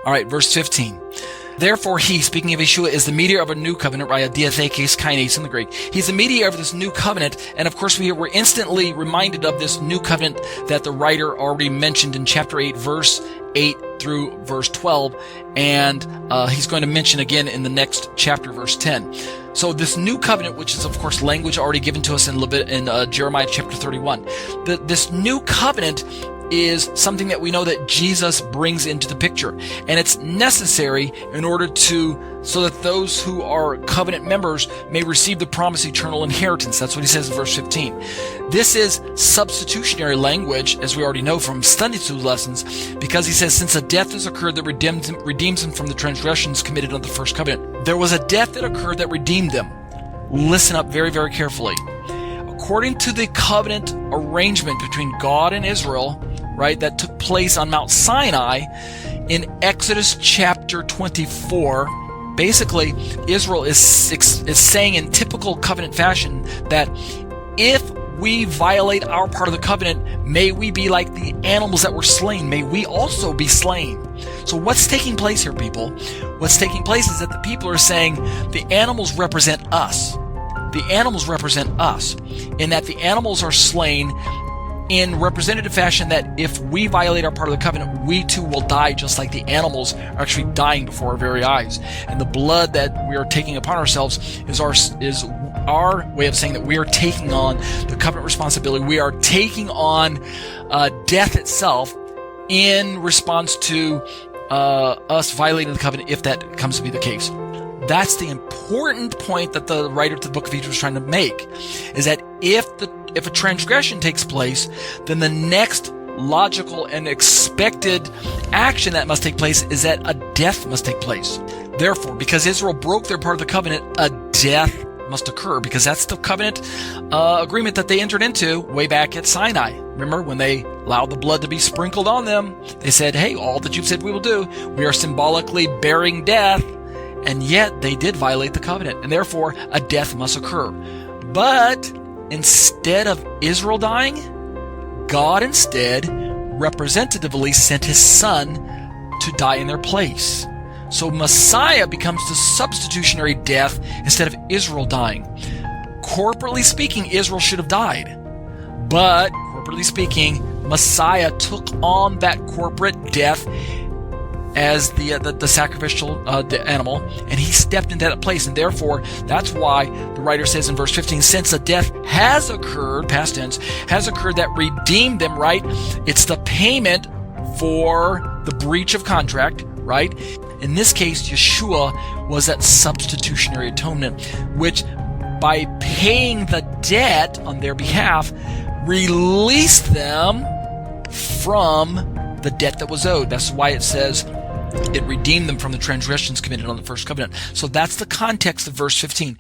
All right, verse 15. Therefore he, speaking of Yeshua, is the mediator of a new covenant, right? Diathekes kaines in the Greek. He's the mediator of this new covenant, and of course we're instantly reminded of this new covenant that the writer already mentioned in chapter 8, verse 8 through verse 12, and he's going to mention again in the next chapter, verse 10. So this new covenant, which is of course language already given to us in Jeremiah chapter 31, this new covenant is something that we know that Jesus brings into the picture, and it's necessary in order so that those who are covenant members may receive the promised eternal inheritance. That's what he says in verse 15. This is substitutionary language, as we already know from Sunday school lessons, because he says, since a death has occurred that redeems them from the transgressions committed on the first covenant. There was a death that occurred that redeemed them. Listen up very, very carefully. According to the covenant arrangement between God and Israel, right, that took place on Mount Sinai in Exodus chapter 24, basically Israel is saying in typical covenant fashion that if we violate our part of the covenant, may we be like the animals that were slain. May we also be slain. So what's taking place here, people? What's taking place is that the people are saying the animals represent us. The animals represent us, in that the animals are slain in representative fashion, that if we violate our part of the covenant, we too will die just like the animals are actually dying before our very eyes. And the blood that we are taking upon ourselves is our way of saying that we are taking on the covenant responsibility. We are taking on death itself in response to us violating the covenant, if that comes to be the case. That's the important point that the writer to the book of Hebrews is trying to make, is that if a transgression takes place, then the next logical and expected action that must take place is that a death must take place. Therefore, because Israel broke their part of the covenant, a death must occur, because that's the covenant agreement that they entered into way back at Sinai. Remember, when they allowed the blood to be sprinkled on them, they said, hey, all that you've said we will do, we are symbolically bearing death. And yet they did violate the covenant, and therefore a death must occur. But instead of Israel dying, God instead representatively sent his son to die in their place. So Messiah becomes the substitutionary death instead of Israel dying. Corporately speaking, Israel should have died. But corporately speaking, Messiah took on that corporate death as the sacrificial animal, and he stepped into that place. And therefore, that's why the writer says in verse 15, since a death has occurred, past tense, has occurred that redeemed them, right? It's the payment for the breach of contract, right? In this case, Yeshua was that substitutionary atonement, which by paying the debt on their behalf, released them from the debt that was owed. That's why it says it redeemed them from the transgressions committed on the first covenant. So that's the context of verse 15.